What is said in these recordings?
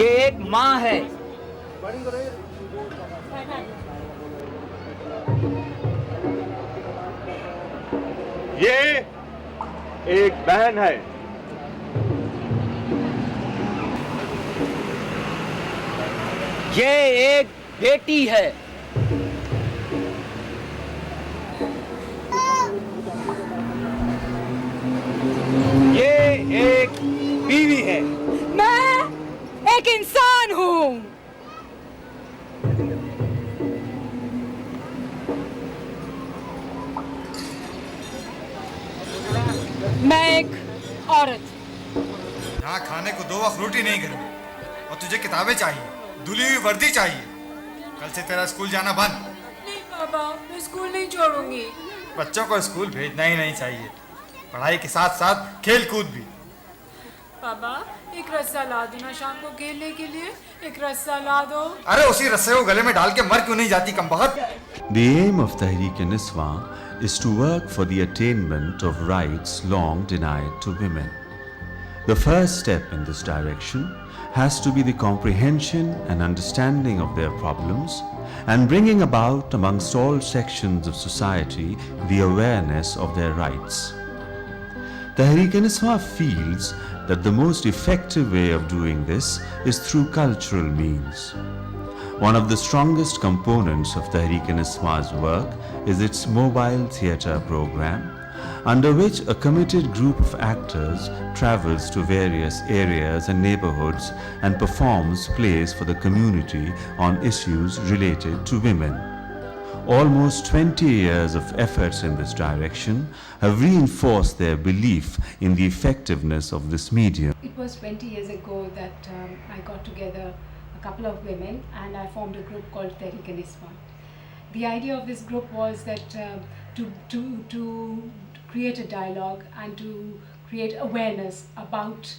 ये एक माँ है। ये एक बहन है। ये एक बेटी है। ये एक बीवी है। मैं एक इंसान हूँ। मैं एक औरत। यहाँ खाने को 2 वक्त रोटी नहीं घर में, और तुझे किताबें चाहिए, धुली हुई वर्दी चाहिए। कल से तेरा स्कूल जाना बंद। नहीं पापा, मैं स्कूल नहीं छोड़ूंगी। बच्चों को स्कूल भेजना ही नहीं चाहिए, पढ़ाई के साथ साथ खेल कूद भी। पापा, एक रस्सा ला दो ना शाम को खेलने के लिए। एक रस्सा ला दो। अरे उसी रस्से को गले में डाल के मर क्यों नहीं जाती कमबख्त? The aim of Tehreek-e-Niswa is to work for the attainment of rights long denied to women. The first step in this direction has to be the comprehension and understanding of their problems and bringing about amongst all sections of society the awareness of their rights. Tehreek-e-Niswa feels that the most effective way of doing this is through cultural means. One of the strongest components of Tehreek-e-Niswa's work is its mobile theatre program, under which a committed group of actors travels to various areas and neighborhoods and performs plays for the community on issues related to women. Almost 20 years of efforts in this direction have reinforced their belief in the effectiveness of this medium. It was 20 years ago that I got together a couple of women and I formed a group called Tehreek-e-Niswa. The idea of this group was that to create a dialogue and to create awareness about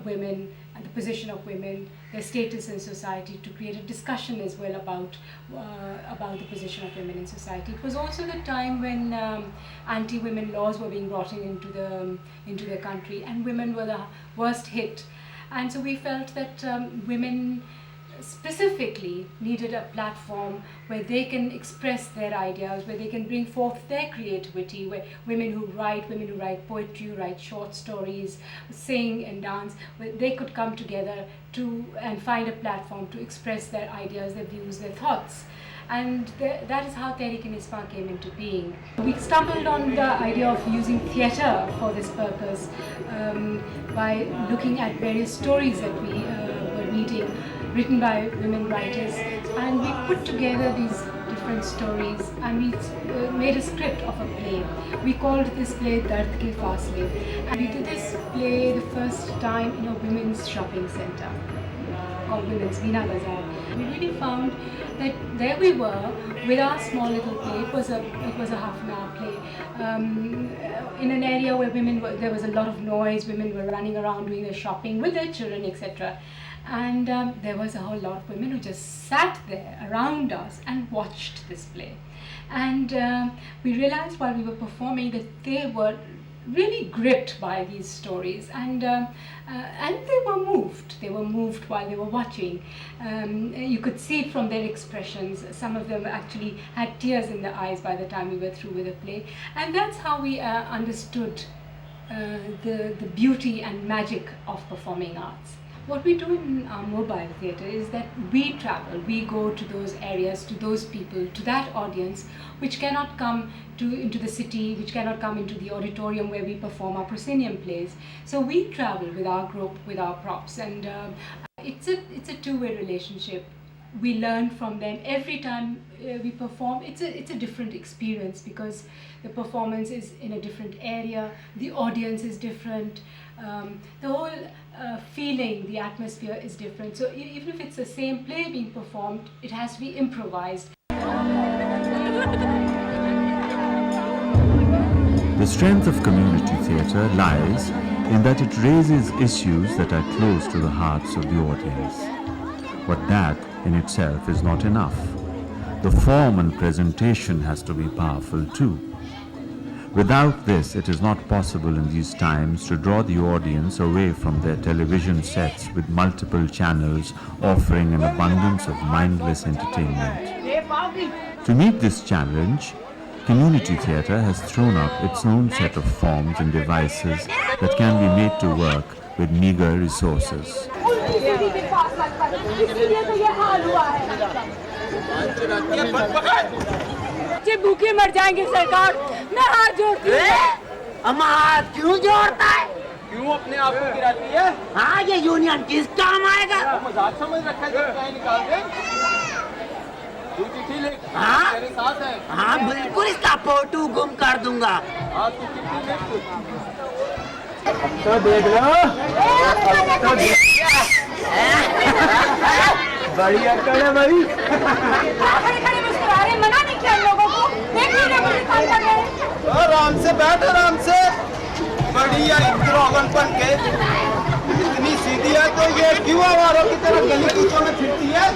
women and the position of women, their status in society, to create a discussion as well about the position of women in society. It was also the time when anti-women laws were being brought into the country, and women were the worst hit. And so we felt that women specifically needed a platform where they can express their ideas, where they can bring forth their creativity, where women who write poetry, write short stories, sing and dance, where they could come together and find a platform to express their ideas, their views, their thoughts. And that is how Tehreek-e-Niswa came into being. We stumbled on the idea of using theatre for this purpose by looking at various stories that we were reading, written by women writers, and we put together these different stories and we made a script of a play. We called this play Dard Ke Fasle, and we did this play the first time in a women's shopping centre called Women's Veena Bazaar. We really found that there we were with our small little play. It was a half-an-hour play in an area where there was a lot of noise. Women were running around doing their shopping with their children, etc. And there was a whole lot of women who just sat there around us and watched this play. And we realized while we were performing that they were really gripped by these stories, and they were moved. They were moved while they were watching. You could see it from their expressions. Some of them actually had tears in their eyes by the time we were through with the play. And that's how we understood the beauty and magic of performing arts. What we do in our mobile theatre is that we travel, we go to those areas, to those people, to that audience which cannot come into the city, which cannot come into the auditorium where we perform our proscenium plays. So we travel with our group, with our props, and it's a two-way relationship. We learn from them every time we perform. It's a different experience because the performance is in a different area, the audience is different, the whole feeling, the atmosphere is different. So even if it's the same play being performed, it has to be improvised. The strength of community theatre lies in that it raises issues that are close to the hearts of the audience. But that in itself is not enough. The form and presentation has to be powerful too. Without this, it is not possible in these times to draw the audience away from their television sets with multiple channels offering an abundance of mindless entertainment. To meet this challenge, Community Theatre has thrown up its own set of forms and devices that can be made to work with meager resources. भूखे मर जाएंगे सरकार, मैं हाथ जोड़ती हूँ। अम्मा हाथ क्यों जोड़ता है? क्यों अपने आप को गिराती है? हाँ, ये यूनियन किस काम आएगा? मजाक समझ रखा है, जब चाय निकाल दे। तू चिट्ठी लिख, तेरे साथ है। हाँ, बिल्कुल इसका फोटो गुम कर दूंगा। हाँ, तू चिट्ठी लिख। तो देख लो, बड़ी अकड़ है भाई। खड़े-खड़े मुस्कुरा रहे, मना नहीं किया लोगों को। देख लीजिए मुझे काम कर रहे हैं। आराम से बैठ, आराम से। बड़ी या इंद्रोगन बन के इतनी सीधी है तो ये क्यों आवारों की तरह गली कूचों में फिरती है?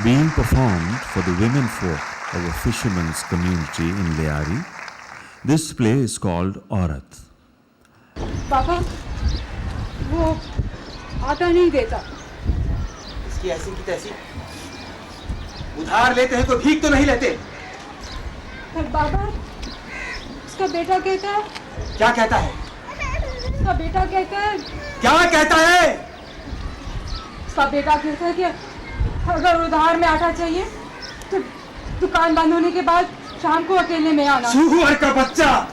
Being performed for the women folk of a fisherman's community in Leari, this play is called Aurat. पापा, वो आटा नहीं देता। इसकी ऐसी की तैसी। उधार लेते हैं तो भीख तो नहीं लेते। पर बाबा, उसका बेटा कहता है। क्या कहता है? उसका बेटा कहता है। क्या कहता है? उसका बेटा कहता है कि अगर उधार में आटा चाहिए तो दुकान बंद होने के बाद शाम को अकेले में आना। सुअर का बच्चा।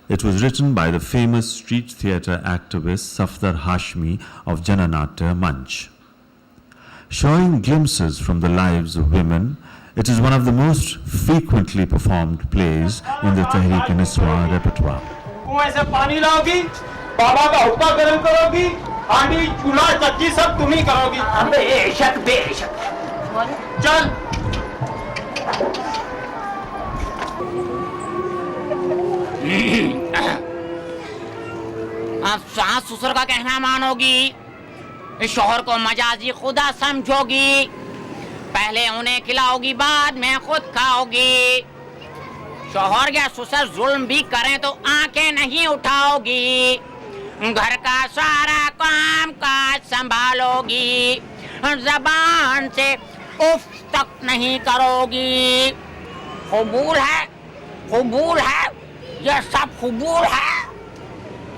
It was written by the famous street theatre activist Safdar Hashmi of Jananaट्य Manch. Showing glimpses from the lives of women, it is one of the most frequently performed plays in the Tehreek-e-Niswa repertoire. कुएं से पानी लाओगी, बाबा का हुक्का गर्म करोगी, हांडी चूल्हा चक्की सब तुम ही करोगी। बेशक बेशक। चल। आप सास ससुर का कहना मानोगी, इस शौहर को मजाजी खुदा समझोगी, पहले उन्हें खिलाओगी बाद में खुद खाओगी। शौहर या ससुर जुल्म भी करें तो आंखें नहीं उठाओगी, घर का सारा काम काज संभालोगी, जबान से उफ तक नहीं करोगी। कबूल है, कबूल है, ये सब कबूल है,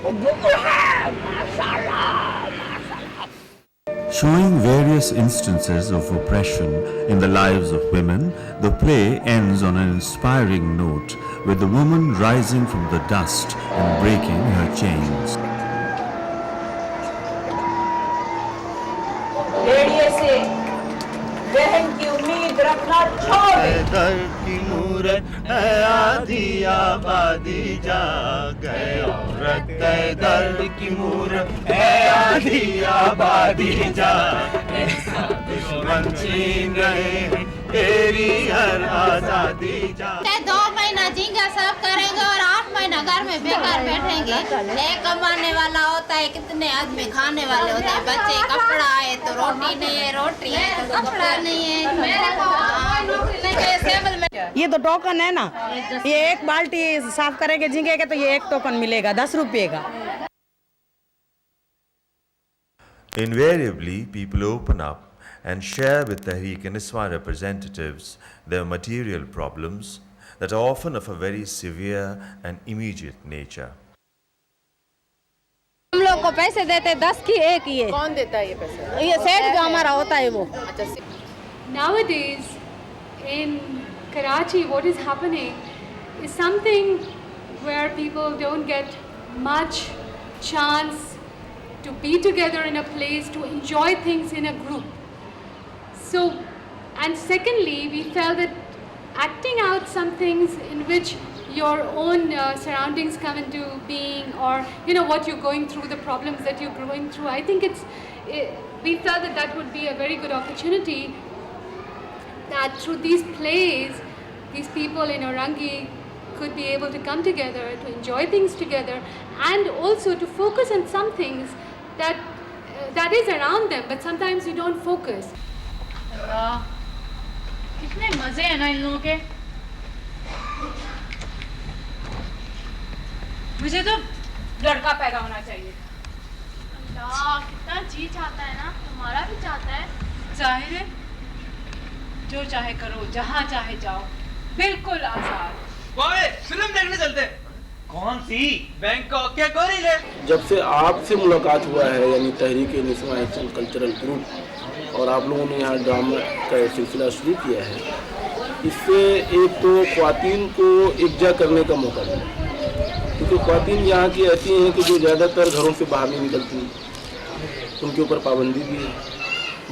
कबूल है। माशाल्लाह, माशाल्लाह। Showing various instances of oppression in the lives of women, the play ends on an inspiring note with the woman rising from the dust and breaking her chains. Radio से बहन की उम्मीद रखना छोड़ दे। दर की मूरत है आधी आबादी जा गए औरत दर की मूरत है आधी आबादी जा दुश्मन छीन रहे हैं तेरी हर आजादी जा। 2 महीना झींगा साफ करेंगे और 8 महीना घर में बेकार बैठेंगे। एक कमाने वाला होता है, कितने आदमी खाने वाले होते हैं, बच्चे कपड़ा है तो रोटी नहीं है, रोटी है तो कपड़ा नहीं है। ये तो टोकन है ना, ये एक बाल्टी साफ करेंगे झींगे के तो ये एक टोकन मिलेगा 10 रुपये का। Invariably, people open up and share with Tehreek-e-Niswa representatives their material problems that are often of a very severe and immediate nature. हम लोग को पैसे देते 10 की एक ये। कौन देता है ये पैसे? ये सेठ जो हमारा होता है वो। Nowadays, in Karachi, what is happening is something where people don't get much chance to be together in a place, to enjoy things in a group. So, and secondly, we felt that acting out some things in which your own surroundings come into being, or you know what you're going through, the problems that you're going through, I think we felt that that would be a very good opportunity, that through these plays, these people in Orangi could be able to come together, to enjoy things together, and also to focus on some things that is around them, but sometimes you don't focus. कितने मजे हैं ना इन लोगों के। मुझे तो लड़का पैदा होना चाहिए। कितना जी चाहता है ना, तुम्हारा भी चाहता है। जाहिर है, जो चाहे करो, जहाँ चाहे जाओ, बिल्कुल आजाद। फिल्म देखने चलते। कौन सी? बैंकॉक के गोरिल्ला। जब से आपसे मुलाकात हुआ है, यानी तहरीक-ए-निस्वां एक्शन कल्चरल ग्रुप, और आप लोगों ने यहाँ ड्रामा का सिलसिला शुरू किया है, इससे एक तो ख्वातीन को इकट्ठा करने का मौका मिला, क्योंकि ख्वातीन यहाँ की ऐसी हैं कि जो ज़्यादातर घरों से बाहर नहीं निकलती, उनके ऊपर पाबंदी भी है।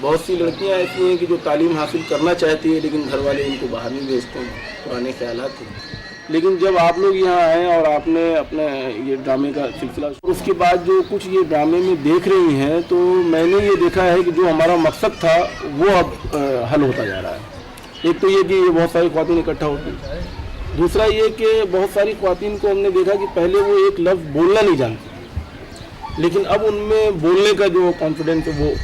बहुत सी लड़कियाँ ऐसी हैं कि जो तालीम हासिल करना चाहती है, लेकिन घर वाले उनको बाहर नहीं भेजते हैं, पुराने ख्यालात हैं। लेकिन जब आप लोग यहाँ आए और आपने अपने ये ड्रामे का सिलसिला, उसके बाद जो कुछ ये ड्रामे में देख रही हैं, तो मैंने ये देखा है कि जो हमारा मकसद था वो अब हल होता जा रहा है। एक तो ये कि ये बहुत सारी ख्वातीन इकट्ठा होती हैं, दूसरा ये कि बहुत सारी ख्वातीन को हमने देखा कि पहले वो एक लफ्ज़ बोलना नहीं जानती, लेकिन अब उनमें बोलने का जो कॉन्फिडेंस है वो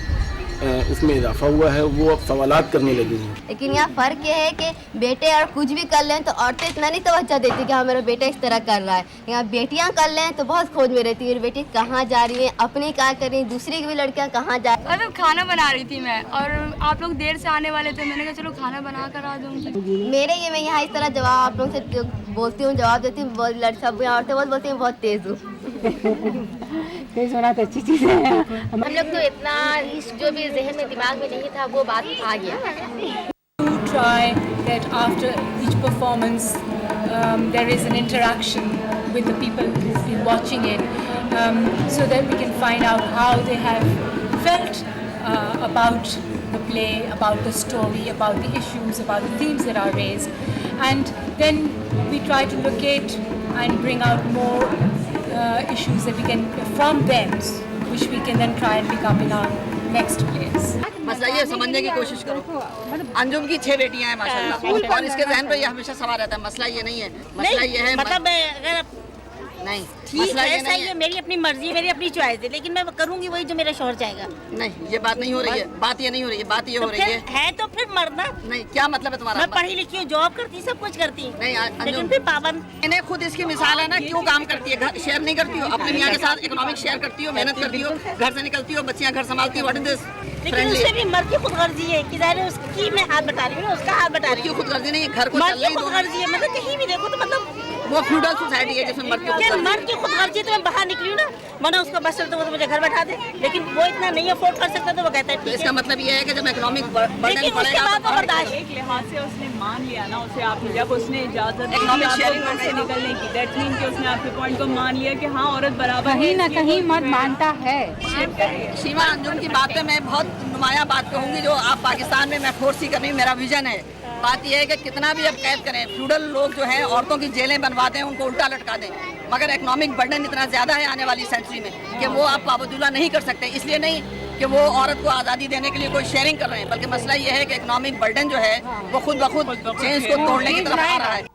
उसमें इजाफा हुआ है, वो अब सवालात करने लगी हैं। लेकिन यहाँ फ़र्क ये है कि बेटे और कुछ भी कर लें तो औरतें इतना नहीं तवज्जो देती कि हाँ मेरा बेटा इस तरह कर रहा है। यहाँ बेटियाँ कर लें तो बहुत खोज में रहती है, बेटी कहाँ जा रही है, अपनी क्या कर रही है, दूसरी की भी लड़कियाँ कहाँ जा रही हैं। अरे खाना बना रही थी मैं, और आप लोग देर से आने वाले थे, मैंने कहा चलो खाना बना कर आ दूँगी। मेरे ये मैं यहाँ इस तरह जवाब आप लोग से बोलती हूँ, जवाब देती हूँ, सब औरतें बहुत बोलती हैं बहुत तेज़ हूँ। तेज होना तो अच्छी चीज़ है। हम लोग तो इतना जो भी जहन में दिमाग में नहीं था वो बात आ गया। To try that after each performance there is an interaction with the people watching it, so that we can find out how they have felt about the play, about the story, about the issues, about the themes that are raised, and then we try to locate and bring out more issues that we can from them, which we can then try and pick up in our next plays. मसला ये समझने की कोशिश करो, अंजुम की 6 बेटियां हैं माशाल्लाह, और इसके जहन पर ये हमेशा सवाल रहता है, मसला ये नहीं है, मसला ये है मतलब अगर नहीं ठीक है, सही है, मेरी अपनी मर्जी, मेरी अपनी चॉइस है, लेकिन मैं करूंगी वही जो मेरा शौहर चाहेगा। नहीं, ये बात नहीं हो रही है, बात ये नहीं हो रही है, बात ये हो रही है तो फिर मरना नहीं। क्या मतलब है तुम्हारा? मैं पढ़ी लिखी हूँ, जॉब करती, सब कुछ करती, नहीं लेकिन फिर पाबंद। इन्हें खुद इसकी मिसाल है ना, क्यों काम करती है, घर शेयर नहीं करती हो अपने मियाँ के साथ, इकोनॉमिक शेयर करती हो, मेहनत करती हो, घर से निकलती हो, बच्चियाँ घर संभालती हो, व्हाट इज दिस? लेकिन उससे भी मर्द की खुदगर्जी है कि ज़ाहिर है उसकी मैं हाथ बटा रही हूँ, उसका हाथ बटा रही हूँ। खुदगर्जी नहीं, घर को मर्द की खुदगर्जी है, मतलब कहीं भी देखो तो मतलब वो फ्यूडल सोसाइटी है जिसमें मर्द की खुदगर्जी तो मैं बाहर निकली हूँ ना, वरना उसका बस चलता वो तो मुझे घर बैठा दे, लेकिन वो इतना नहीं अफोर्ड कर सकता तो वो कहता है। तो इसका मतलब ये है कि जब इकोनॉमिक बर्डन पड़ेगा तो बर्दाश्त। एक लिहाज से उसने मान लिया ना उसे, आपने जब उसने इजाजत इकोनॉमिक शेयरिंग से निकलने की, दैट मीन कि उसने आपके पॉइंट को मान लिया कि हाँ औरत बराबर कहीं ना कहीं मर्द मानता है। सीमा अंजुम की बात पे मैं बहुत नुमाया बात कहूँगी, जो आप पाकिस्तान में मैं फोर्स ही कर रही हूँ, मेरा विजन है। बात यह है कि कितना भी अब कैद करें, फ्यूडल लोग जो हैं औरतों की जेलें बनवाते हैं, उनको उल्टा लटका दें, मगर इकोनॉमिक बर्डन इतना ज़्यादा है आने वाली सेंचुरी में कि वो आप पाबंदुल्ला नहीं कर सकते। इसलिए नहीं कि वो औरत को आज़ादी देने के लिए कोई शेयरिंग कर रहे हैं, बल्कि मसला ये है कि इकोनॉमिक बर्डन जो है वो खुद ब खुद चेंज को तोड़ने की तरफ आ रहा है।